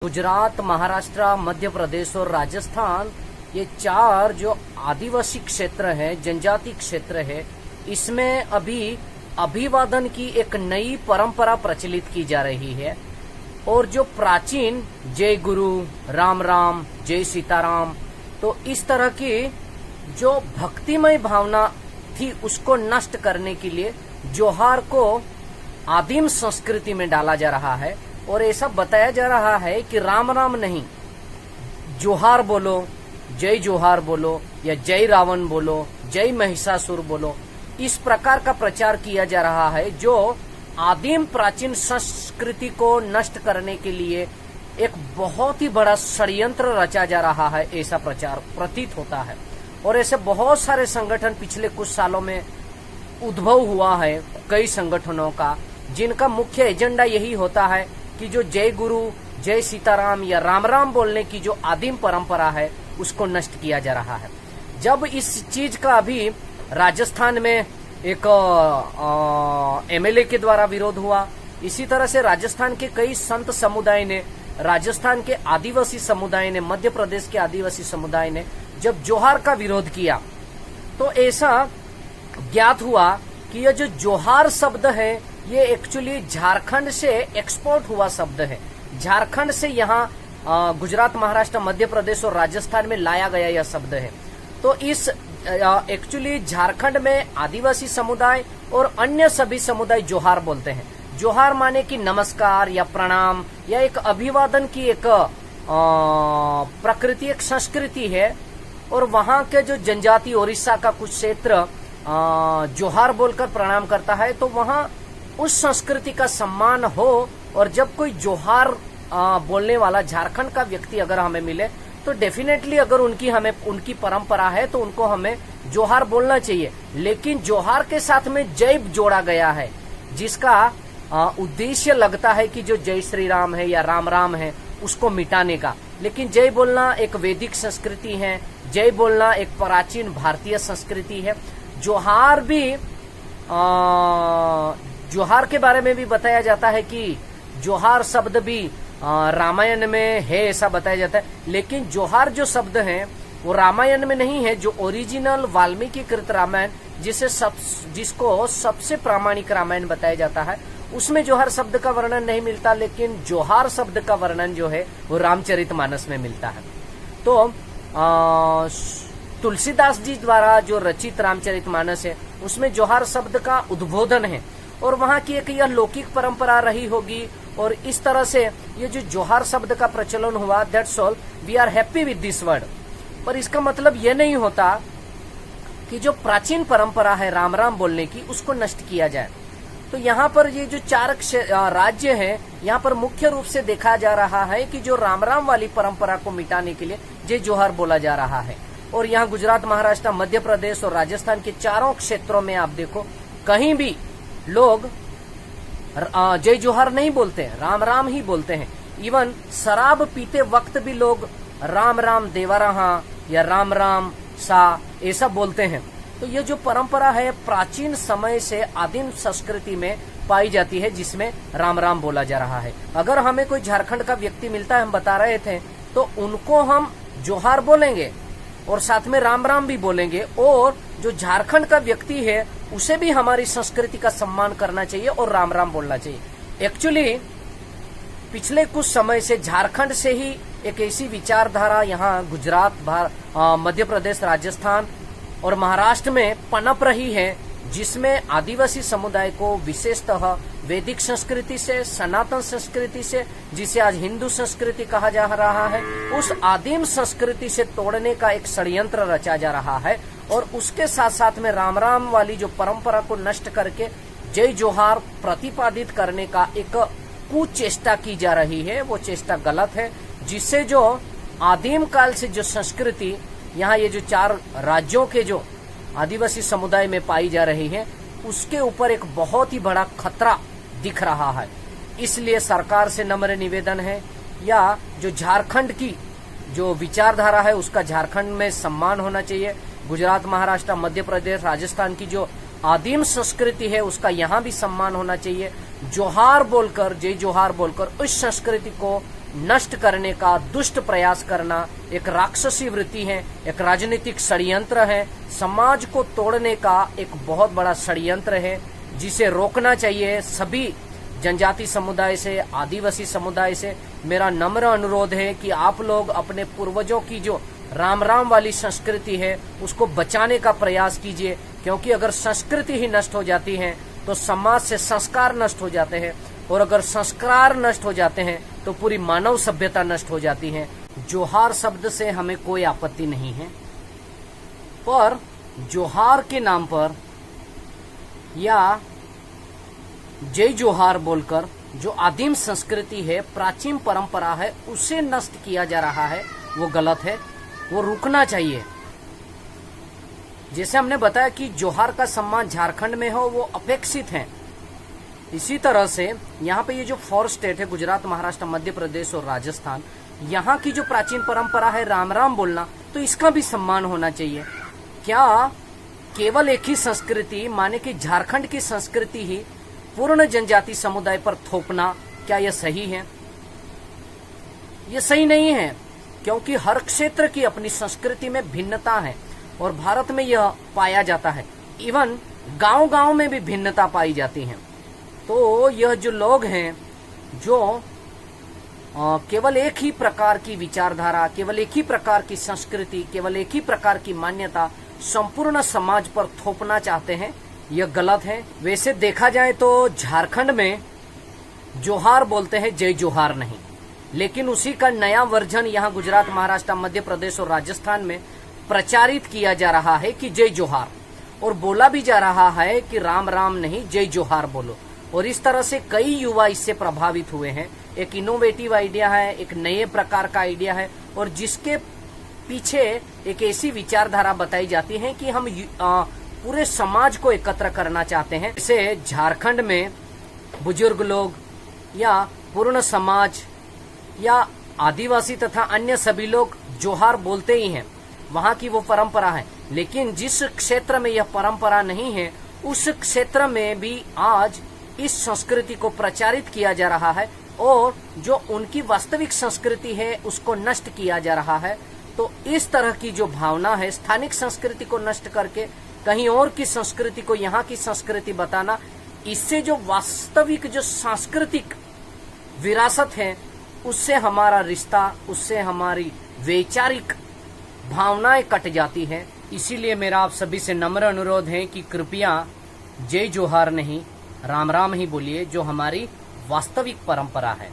गुजरात, महाराष्ट्र, मध्य प्रदेश और राजस्थान, ये चार जो आदिवासी क्षेत्र है, जनजाति क्षेत्र है, इसमें अभी अभिवादन की एक नई परंपरा प्रचलित की जा रही है। और जो प्राचीन जय गुरु, राम राम, जय सीताराम, तो इस तरह की जो भक्तिमय भावना थी उसको नष्ट करने के लिए जोहार को आदिम संस्कृति में डाला जा रहा है। और ऐसा बताया जा रहा है कि राम राम नहीं, जोहार बोलो, जय जोहार बोलो, या जय रावण बोलो, जय महिषासुर बोलो, इस प्रकार का प्रचार किया जा रहा है, जो आदिम प्राचीन संस्कृति को नष्ट करने के लिए एक बहुत ही बड़ा षड्यंत्र रचा जा रहा है, ऐसा प्रचार प्रतीत होता है। और ऐसे बहुत सारे संगठन पिछले कुछ सालों में उद्भव हुआ है, कई संगठनों का, जिनका मुख्य एजेंडा यही होता है कि जो जय गुरु, जय सीताराम या राम राम बोलने की जो आदिम परंपरा है उसको नष्ट किया जा रहा है। जब इस चीज का अभी राजस्थान में एक एमएलए के द्वारा विरोध हुआ, इसी तरह से राजस्थान के कई संत समुदाय ने, राजस्थान के आदिवासी समुदाय ने, मध्य प्रदेश के आदिवासी समुदाय ने जब जोहार का विरोध किया, तो ऐसा ज्ञात हुआ कि यह जो जोहार शब्द है ये एक्चुअली झारखंड से एक्सपोर्ट हुआ शब्द है। झारखंड से यहाँ गुजरात, महाराष्ट्र, मध्य प्रदेश और राजस्थान में लाया गया यह शब्द है। तो इस एक्चुअली झारखंड में आदिवासी समुदाय और अन्य सभी समुदाय जोहार बोलते हैं। जोहार माने कि नमस्कार या प्रणाम या एक अभिवादन की एक प्रकृति, एक संस्कृति है। और वहाँ के जो जनजाति ओडिशा का कुछ क्षेत्र जोहार बोलकर प्रणाम करता है, तो वहाँ उस संस्कृति का सम्मान हो। और जब कोई जोहार बोलने वाला झारखंड का व्यक्ति अगर हमें मिले, तो डेफिनेटली अगर उनकी परंपरा है तो उनको हमें जोहार बोलना चाहिए। लेकिन जोहार के साथ में जय जोड़ा गया है, जिसका उद्देश्य लगता है कि जो जय श्री राम है या राम राम है उसको मिटाने का। लेकिन जय बोलना एक वैदिक संस्कृति है, जय बोलना एक प्राचीन भारतीय संस्कृति है। जोहार भी जोहार के बारे में भी बताया जाता है कि जोहार शब्द भी रामायण में है, ऐसा बताया जाता है। लेकिन जोहार जो शब्द है वो रामायण में नहीं है। जो ओरिजिनल वाल्मीकि कृत रामायण, जिसको सबसे प्रामाणिक रामायण बताया जाता है, उसमें जोहार शब्द का वर्णन नहीं मिलता। लेकिन जोहार शब्द का वर्णन जो है वो रामचरितमानस में मिलता है। तो तुलसीदास जी द्वारा जो रचित रामचरितमानस है उसमें जोहार शब्द का उद्बोधन है। और वहाँ की एक यह लौकिक परंपरा रही होगी। और इस तरह से ये जो जोहार शब्द का प्रचलन हुआ, that's all, we are happy with this word. पर इसका मतलब ये नहीं होता कि जो प्राचीन परंपरा है राम राम बोलने की, उसको नष्ट किया जाए। तो यहाँ पर ये जो चार राज्य हैं, यहाँ पर मुख्य रूप से देखा जा रहा है कि जो राम राम वाली परंपरा को मिटाने के लिए जय जोहार बोला जा रहा है। और यहाँ गुजरात, महाराष्ट्र, मध्य प्रदेश और राजस्थान के चारों क्षेत्रों में आप देखो, कहीं भी लोग जय जोहार नहीं बोलते हैं, राम राम ही बोलते हैं। इवन शराब पीते वक्त भी लोग राम राम देवा रहा या राम राम सा ऐसा बोलते हैं। तो ये जो परंपरा है प्राचीन समय से आदिम संस्कृति में पाई जाती है, जिसमें राम राम बोला जा रहा है। अगर हमें कोई झारखंड का व्यक्ति मिलता है, हम बता रहे थे, तो उनको हम जोहार बोलेंगे और साथ में राम राम भी बोलेंगे। और जो झारखंड का व्यक्ति है उसे भी हमारी संस्कृति का सम्मान करना चाहिए और राम राम बोलना चाहिए। एक्चुअली पिछले कुछ समय से झारखंड से ही एक ऐसी विचारधारा यहाँ गुजरात, मध्य प्रदेश, राजस्थान और महाराष्ट्र में पनप रही है, जिसमें आदिवासी समुदाय को विशेषतः वैदिक संस्कृति से, सनातन संस्कृति से, जिसे आज हिंदू संस्कृति कहा जा रहा है, उस आदिम संस्कृति से तोड़ने का एक षड्यंत्र रचा जा रहा है। और उसके साथ साथ में राम राम वाली जो परंपरा को नष्ट करके जय जोहार प्रतिपादित करने का एक कुचेष्टा की जा रही है। वो चेष्टा गलत है, जिससे जो आदिम काल से जो संस्कृति यहाँ ये जो चार राज्यों के जो आदिवासी समुदाय में पाई जा रही है, उसके ऊपर एक बहुत ही बड़ा खतरा दिख रहा है। इसलिए सरकार से नम्र निवेदन है, या जो झारखंड की जो विचारधारा है उसका झारखंड में सम्मान होना चाहिए। गुजरात, महाराष्ट्र, मध्य प्रदेश, राजस्थान की जो आदिम संस्कृति है उसका यहाँ भी सम्मान होना चाहिए। जोहार बोलकर, जय जोहार बोलकर उस संस्कृति को नष्ट करने का दुष्ट प्रयास करना एक राक्षसी वृत्ति है, एक राजनीतिक षड्यंत्र है, समाज को तोड़ने का एक बहुत बड़ा षड्यंत्र है, जिसे रोकना चाहिए। सभी जनजाति समुदाय से, आदिवासी समुदाय से मेरा नम्र अनुरोध है कि आप लोग अपने पूर्वजों की जो राम राम वाली संस्कृति है उसको बचाने का प्रयास कीजिए, क्योंकि अगर संस्कृति ही नष्ट हो जाती है तो समाज से संस्कार नष्ट हो जाते हैं, और अगर संस्कार नष्ट हो जाते हैं तो पूरी मानव सभ्यता नष्ट हो जाती है। जोहार शब्द से हमें कोई आपत्ति नहीं है, पर जोहार के नाम पर या जय जोहार बोलकर जो आदिम संस्कृति है, प्राचीन परंपरा है, उसे नष्ट किया जा रहा है, वो गलत है, वो रुकना चाहिए। जैसे हमने बताया कि जोहार का सम्मान झारखंड में हो, वो अपेक्षित है। इसी तरह से यहाँ पे ये जो 4 स्टेट है, गुजरात, महाराष्ट्र, मध्य प्रदेश और राजस्थान, यहाँ की जो प्राचीन परंपरा है राम राम बोलना, तो इसका भी सम्मान होना चाहिए। क्या केवल एक ही संस्कृति माने कि झारखंड की संस्कृति ही पूर्ण जनजाति समुदाय पर थोपना, क्या यह सही है? यह सही नहीं है, क्योंकि हर क्षेत्र की अपनी संस्कृति में भिन्नता है और भारत में यह पाया जाता है। इवन गांव-गांव में भी भिन्नता पाई जाती है। तो यह जो लोग हैं जो केवल एक ही प्रकार की विचारधारा, केवल एक ही प्रकार की संस्कृति, केवल एक ही प्रकार की मान्यता संपूर्ण समाज पर थोपना चाहते हैं, यह गलत है। वैसे देखा जाए तो झारखंड में जोहार बोलते हैं, जय जोहार नहीं, लेकिन उसी का नया वर्जन यहाँ गुजरात, महाराष्ट्र, मध्य प्रदेश और राजस्थान में प्रचारित किया जा रहा है कि जय जोहार, और बोला भी जा रहा है कि राम राम नहीं जय जोहार बोलो। और इस तरह से कई युवा इससे प्रभावित हुए हैं। एक इनोवेटिव आइडिया है, एक नए प्रकार का आइडिया है, और जिसके पीछे एक ऐसी विचारधारा बताई जाती है कि हम पूरे समाज को एकत्र करना चाहते हैं। जैसे झारखंड में बुजुर्ग लोग या पूर्ण समाज या आदिवासी तथा अन्य सभी लोग जोहार बोलते ही हैं, वहाँ की वो परंपरा है। लेकिन जिस क्षेत्र में यह परंपरा नहीं है, उस क्षेत्र में भी आज इस संस्कृति को प्रचारित किया जा रहा है, और जो उनकी वास्तविक संस्कृति है उसको नष्ट किया जा रहा है। तो इस तरह की जो भावना है, स्थानिक संस्कृति को नष्ट करके कहीं और की संस्कृति को यहाँ की संस्कृति बताना, इससे जो वास्तविक जो सांस्कृतिक विरासत है उससे हमारा रिश्ता, उससे हमारी वैचारिक भावनाएं कट जाती है। इसीलिए मेरा आप सभी से नम्र अनुरोध है कि कृपया जय जोहार नहीं, राम राम ही बोलिए, जो हमारी वास्तविक परंपरा है।